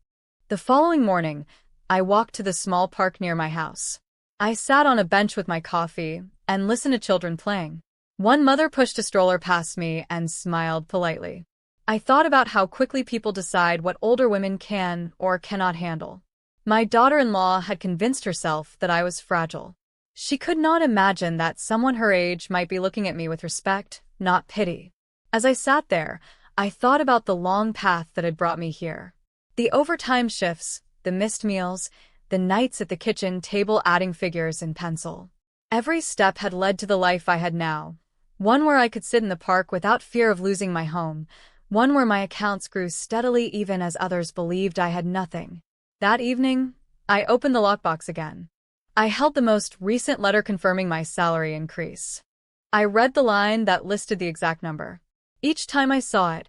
The following morning, I walked to the small park near my house. I sat on a bench with my coffee and listened to children playing. One mother pushed a stroller past me and smiled politely. I thought about how quickly people decide what older women can or cannot handle. My daughter-in-law had convinced herself that I was fragile. She could not imagine that someone her age might be looking at me with respect, not pity. As I sat there, I thought about the long path that had brought me here. The overtime shifts, the missed meals, the nights at the kitchen table adding figures in pencil. Every step had led to the life I had now. One where I could sit in the park without fear of losing my home. One where my accounts grew steadily even as others believed I had nothing. That evening, I opened the lockbox again. I held the most recent letter confirming my salary increase. I read the line that listed the exact number. Each time I saw it,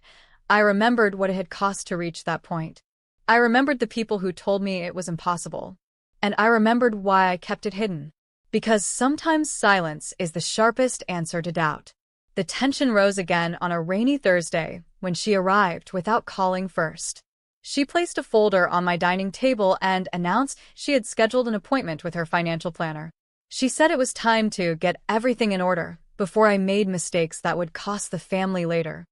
I remembered what it had cost to reach that point. I remembered the people who told me it was impossible. And I remembered why I kept it hidden. Because sometimes silence is the sharpest answer to doubt. The tension rose again on a rainy Thursday when she arrived without calling first. She placed a folder on my dining table and announced she had scheduled an appointment with her financial planner. She said it was time to get everything in order before I made mistakes that would cost the family later.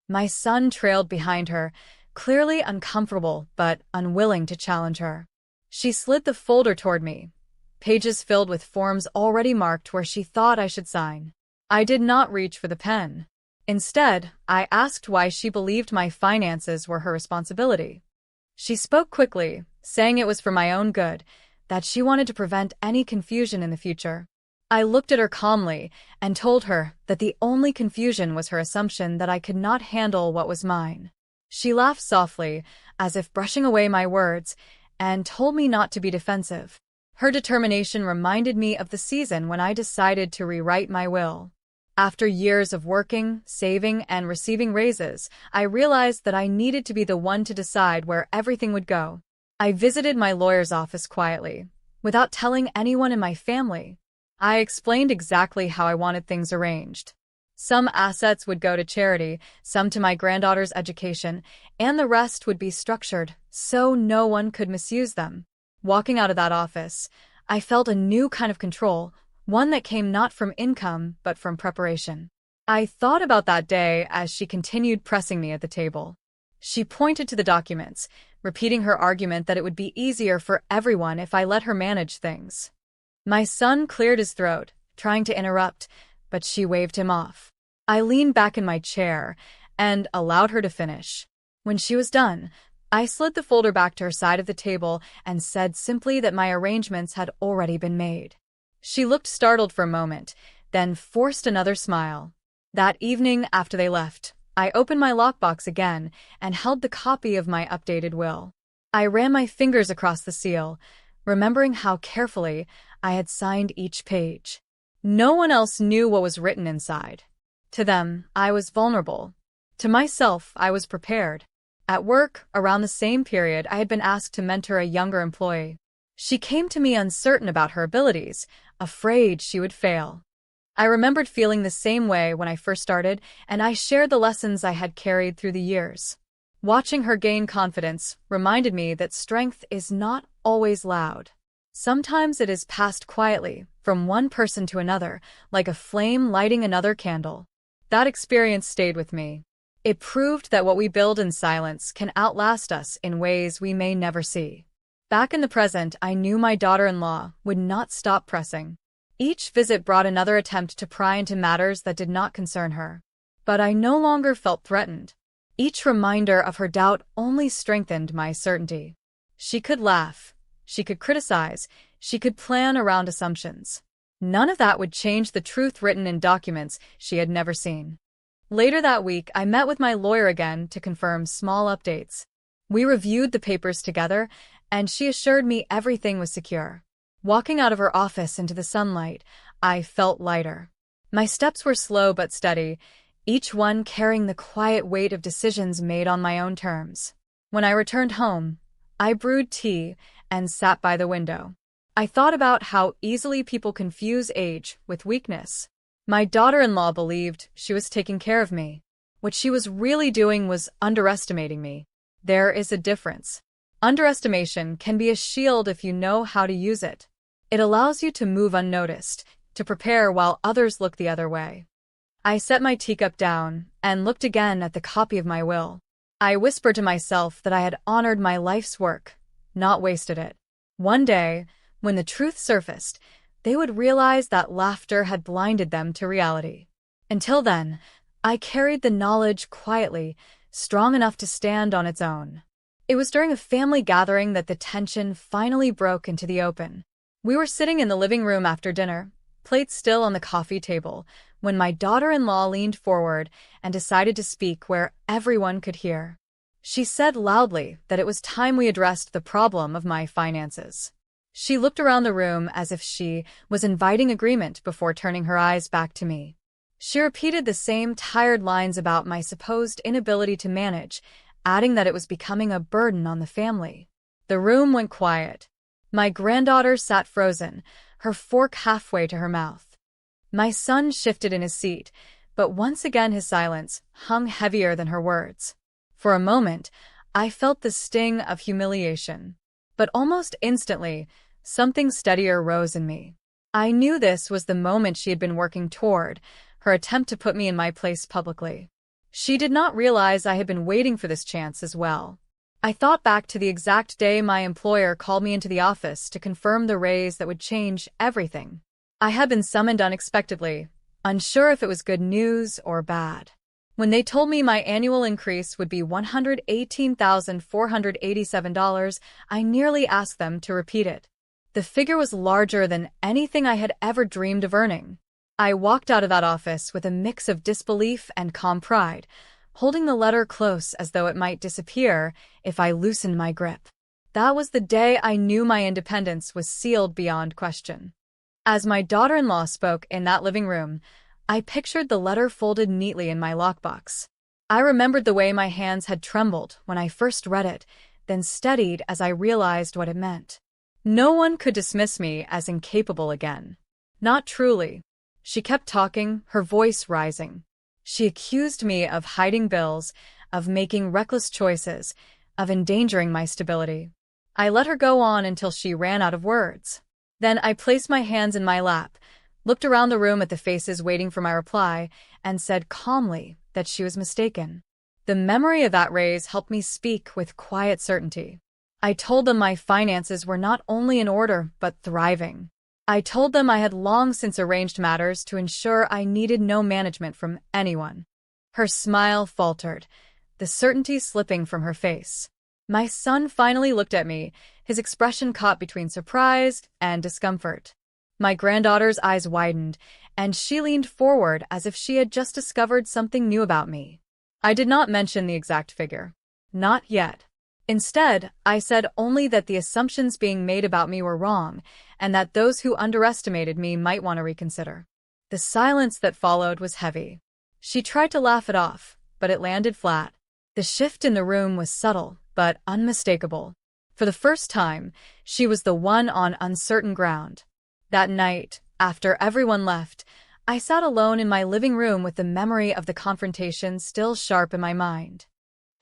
My son trailed behind her, clearly uncomfortable but unwilling to challenge her. She slid the folder toward me, pages filled with forms already marked where she thought I should sign. I did not reach for the pen. Instead, I asked why she believed my finances were her responsibility. She spoke quickly, saying it was for my own good, that she wanted to prevent any confusion in the future. I looked at her calmly and told her that the only confusion was her assumption that I could not handle what was mine. She laughed softly, as if brushing away my words, and told me not to be defensive. Her determination reminded me of the season when I decided to rewrite my will. After years of working, saving, and receiving raises, I realized that I needed to be the one to decide where everything would go. I visited my lawyer's office quietly, without telling anyone in my family. I explained exactly how I wanted things arranged. Some assets would go to charity, some to my granddaughter's education, and the rest would be structured so no one could misuse them. Walking out of that office, I felt a new kind of control, one that came not from income but from preparation. I thought about that day as she continued pressing me at the table. She pointed to the documents, repeating her argument that it would be easier for everyone if I let her manage things. My son cleared his throat, trying to interrupt, but she waved him off. I leaned back in my chair and allowed her to finish. When she was done, I slid the folder back to her side of the table and said simply that my arrangements had already been made. She looked startled for a moment, then forced another smile. That evening after they left, I opened my lockbox again and held the copy of my updated will. I ran my fingers across the seal, remembering how carefully I had signed each page. No one else knew what was written inside. To them, I was vulnerable. To myself, I was prepared. At work, around the same period, I had been asked to mentor a younger employee. She came to me uncertain about her abilities, afraid she would fail. I remembered feeling the same way when I first started, and I shared the lessons I had carried through the years. Watching her gain confidence reminded me that strength is not always loud. Sometimes it is passed quietly, from one person to another, like a flame lighting another candle. That experience stayed with me. It proved that what we build in silence can outlast us in ways we may never see. Back in the present, I knew my daughter-in-law would not stop pressing. Each visit brought another attempt to pry into matters that did not concern her. But I no longer felt threatened. Each reminder of her doubt only strengthened my certainty. She could laugh, she could criticize, she could plan around assumptions. None of that would change the truth written in documents she had never seen. Later that week, I met with my lawyer again to confirm small updates. We reviewed the papers together, and she assured me everything was secure. Walking out of her office into the sunlight, I felt lighter. My steps were slow but steady, each one carrying the quiet weight of decisions made on my own terms. When I returned home, I brewed tea and sat by the window. I thought about how easily people confuse age with weakness. My daughter-in-law believed she was taking care of me. What she was really doing was underestimating me. There is a difference. Underestimation can be a shield if you know how to use it. It allows you to move unnoticed, to prepare while others look the other way. I set my teacup down and looked again at the copy of my will. I whispered to myself that I had honored my life's work, not wasted it. One day, when the truth surfaced, they would realize that laughter had blinded them to reality. Until then, I carried the knowledge quietly, strong enough to stand on its own. It was during a family gathering that the tension finally broke into the open. We were sitting in the living room after dinner, plates still on the coffee table, when my daughter-in-law leaned forward and decided to speak where everyone could hear. She said loudly that it was time we addressed the problem of my finances. She looked around the room as if she was inviting agreement before turning her eyes back to me. She repeated the same tired lines about my supposed inability to manage, adding that it was becoming a burden on the family. The room went quiet. My granddaughter sat frozen, her fork halfway to her mouth. My son shifted in his seat, but once again his silence hung heavier than her words. For a moment, I felt the sting of humiliation. But almost instantly, something steadier rose in me. I knew this was the moment she had been working toward, her attempt to put me in my place publicly. She did not realize I had been waiting for this chance as well. I thought back to the exact day my employer called me into the office to confirm the raise that would change everything. I had been summoned unexpectedly, unsure if it was good news or bad. When they told me my annual increase would be $118,487, I nearly asked them to repeat it. The figure was larger than anything I had ever dreamed of earning. I walked out of that office with a mix of disbelief and calm pride, holding the letter close as though it might disappear if I loosened my grip. That was the day I knew my independence was sealed beyond question. As my daughter-in-law spoke in that living room, I pictured the letter folded neatly in my lockbox. I remembered the way my hands had trembled when I first read it, then steadied as I realized what it meant. No one could dismiss me as incapable again. Not truly. She kept talking, her voice rising. She accused me of hiding bills, of making reckless choices, of endangering my stability. I let her go on until she ran out of words. Then I placed my hands in my lap, looked around the room at the faces waiting for my reply, and said calmly that she was mistaken. The memory of that raise helped me speak with quiet certainty. I told them my finances were not only in order but thriving. I told them I had long since arranged matters to ensure I needed no management from anyone. Her smile faltered, the certainty slipping from her face. My son finally looked at me, his expression caught between surprise and discomfort. My granddaughter's eyes widened, and she leaned forward as if she had just discovered something new about me. I did not mention the exact figure. Not yet. Instead, I said only that the assumptions being made about me were wrong, and that those who underestimated me might want to reconsider. The silence that followed was heavy. She tried to laugh it off, but it landed flat. The shift in the room was subtle, but unmistakable. For the first time, she was the one on uncertain ground. That night, after everyone left, I sat alone in my living room with the memory of the confrontation still sharp in my mind.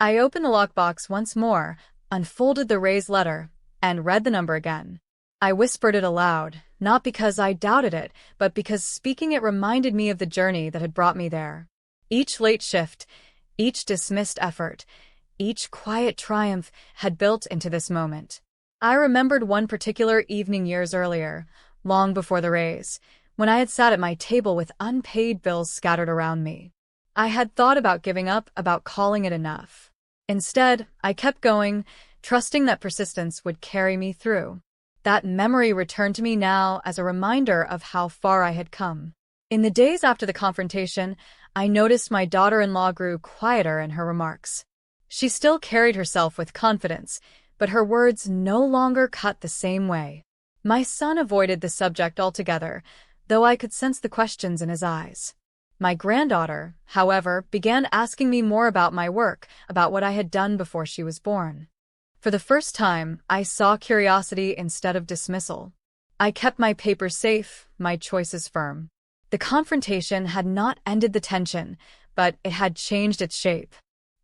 I opened the lockbox once more, unfolded the raised letter, and read the number again. I whispered it aloud, not because I doubted it, but because speaking it reminded me of the journey that had brought me there. Each late shift, each dismissed effort, each quiet triumph had built into this moment. I remembered one particular evening years earlier, long before the raise, when I had sat at my table with unpaid bills scattered around me. I had thought about giving up, about calling it enough. Instead, I kept going, trusting that persistence would carry me through. That memory returned to me now as a reminder of how far I had come. In the days after the confrontation, I noticed my daughter-in-law grew quieter in her remarks. She still carried herself with confidence, but her words no longer cut the same way. My son avoided the subject altogether, though I could sense the questions in his eyes. My granddaughter, however, began asking me more about my work, about what I had done before she was born. For the first time, I saw curiosity instead of dismissal. I kept my papers safe, my choices firm. The confrontation had not ended the tension, but it had changed its shape.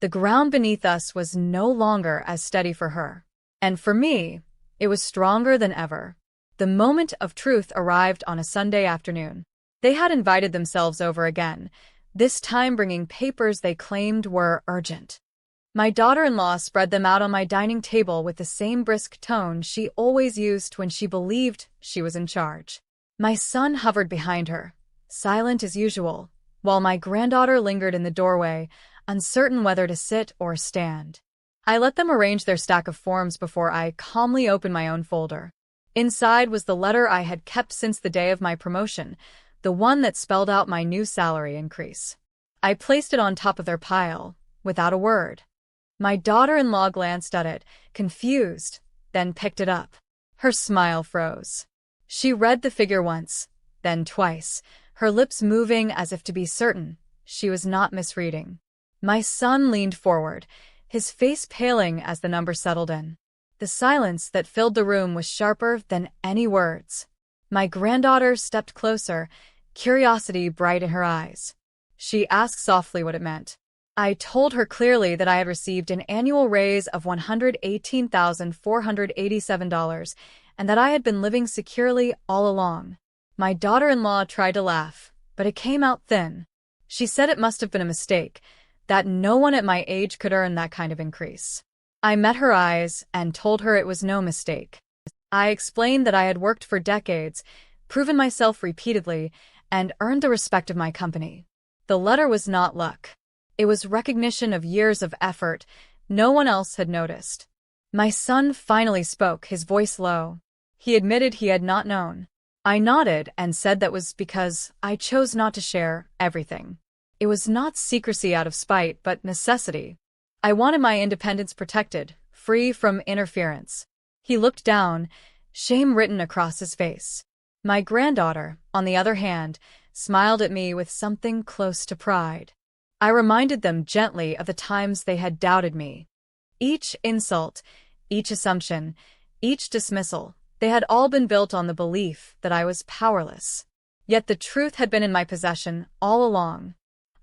The ground beneath us was no longer as steady for her. And for me, it was stronger than ever. The moment of truth arrived on a Sunday afternoon. They had invited themselves over again, this time bringing papers they claimed were urgent. My daughter-in-law spread them out on my dining table with the same brisk tone she always used when she believed she was in charge. My son hovered behind her, silent as usual, while my granddaughter lingered in the doorway, uncertain whether to sit or stand. I let them arrange their stack of forms before I calmly opened my own folder. Inside was the letter I had kept since the day of my promotion, the one that spelled out my new salary increase. I placed it on top of their pile, without a word. My daughter-in-law glanced at it, confused, then picked it up. Her smile froze. She read the figure once, then twice, her lips moving as if to be certain she was not misreading. My son leaned forward, his face paling as the number settled in. The silence that filled the room was sharper than any words. My granddaughter stepped closer, curiosity bright in her eyes. She asked softly what it meant. I told her clearly that I had received an annual raise of $118,487 and that I had been living securely all along. My daughter-in-law tried to laugh, but it came out thin. She said it must have been a mistake, that no one at my age could earn that kind of increase. I met her eyes and told her it was no mistake. I explained that I had worked for decades, proven myself repeatedly, and earned the respect of my company. The letter was not luck. It was recognition of years of effort no one else had noticed. My son finally spoke, his voice low. He admitted he had not known. I nodded and said that was because I chose not to share everything. It was not secrecy out of spite, but necessity. I wanted my independence protected, free from interference. He looked down, shame written across his face. My granddaughter, on the other hand, smiled at me with something close to pride. I reminded them gently of the times they had doubted me. Each insult, each assumption, each dismissal, they had all been built on the belief that I was powerless. Yet the truth had been in my possession all along.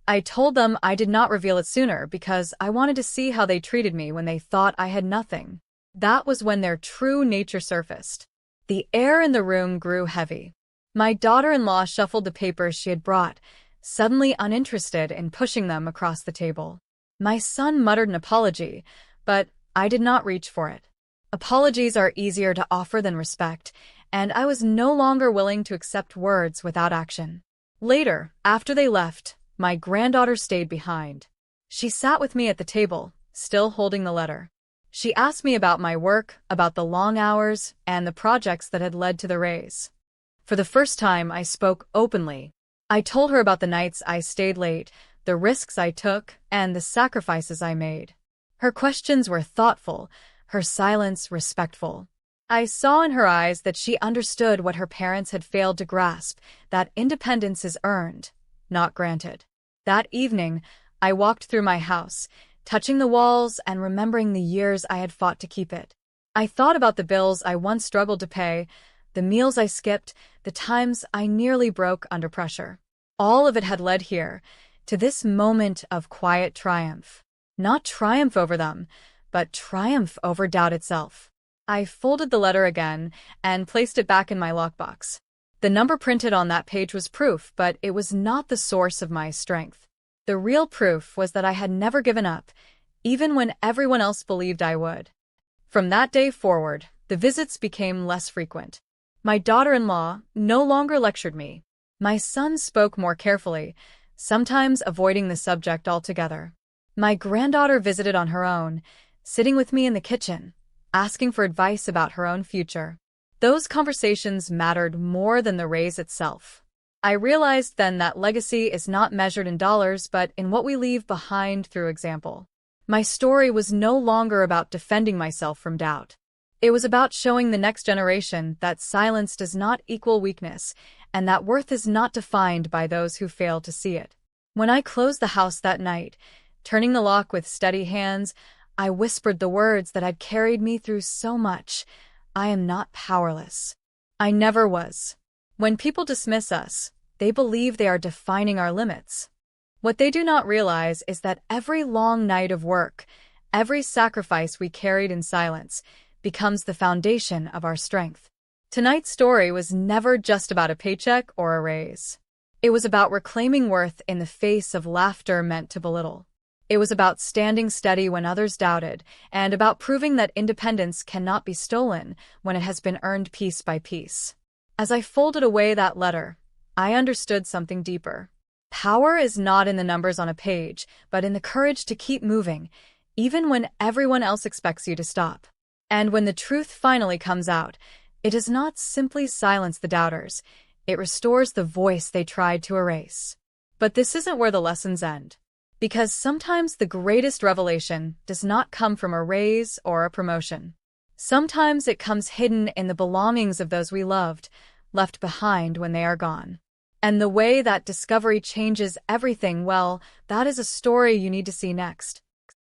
I told them I did not reveal it sooner because I wanted to see how they treated me when they thought I had nothing. That was when their true nature surfaced. The air in the room grew heavy. My daughter-in-law shuffled the papers she had brought, suddenly uninterested in pushing them across the table. My son muttered an apology, but I did not reach for it. Apologies are easier to offer than respect, and I was no longer willing to accept words without action. Later, after they left, my granddaughter stayed behind. She sat with me at the table, still holding the letter. She asked me about my work, about the long hours, and the projects that had led to the raise. For the first time, I spoke openly. I told her about the nights I stayed late, the risks I took, and the sacrifices I made. Her questions were thoughtful, her silence respectful. I saw in her eyes that she understood what her parents had failed to grasp, that independence is earned, not granted. That evening, I walked through my house, touching the walls and remembering the years I had fought to keep it. I thought about the bills I once struggled to pay, the meals I skipped, the times I nearly broke under pressure. All of it had led here, to this moment of quiet triumph. Not triumph over them, but triumph over doubt itself. I folded the letter again and placed it back in my lockbox. The number printed on that page was proof, but it was not the source of my strength. The real proof was that I had never given up, even when everyone else believed I would. From that day forward, the visits became less frequent. My daughter-in-law no longer lectured me. My son spoke more carefully, sometimes avoiding the subject altogether. My granddaughter visited on her own, sitting with me in the kitchen, asking for advice about her own future. Those conversations mattered more than the raise itself. I realized then that legacy is not measured in dollars but in what we leave behind through example. My story was no longer about defending myself from doubt. It was about showing the next generation that silence does not equal weakness, and that worth is not defined by those who fail to see it. When I closed the house that night, turning the lock with steady hands, I whispered the words that had carried me through so much. I am not powerless. I never was. When people dismiss us, they believe they are defining our limits. What they do not realize is that every long night of work, every sacrifice we carried in silence, becomes the foundation of our strength. Tonight's story was never just about a paycheck or a raise. It was about reclaiming worth in the face of laughter meant to belittle. It was about standing steady when others doubted, and about proving that independence cannot be stolen when it has been earned piece by piece. As I folded away that letter, I understood something deeper. Power is not in the numbers on a page, but in the courage to keep moving, even when everyone else expects you to stop. And when the truth finally comes out, it does not simply silence the doubters, it restores the voice they tried to erase. But this isn't where the lessons end. Because sometimes the greatest revelation does not come from a raise or a promotion. Sometimes it comes hidden in the belongings of those we loved, left behind when they are gone. And the way that discovery changes everything, well, that is a story you need to see next.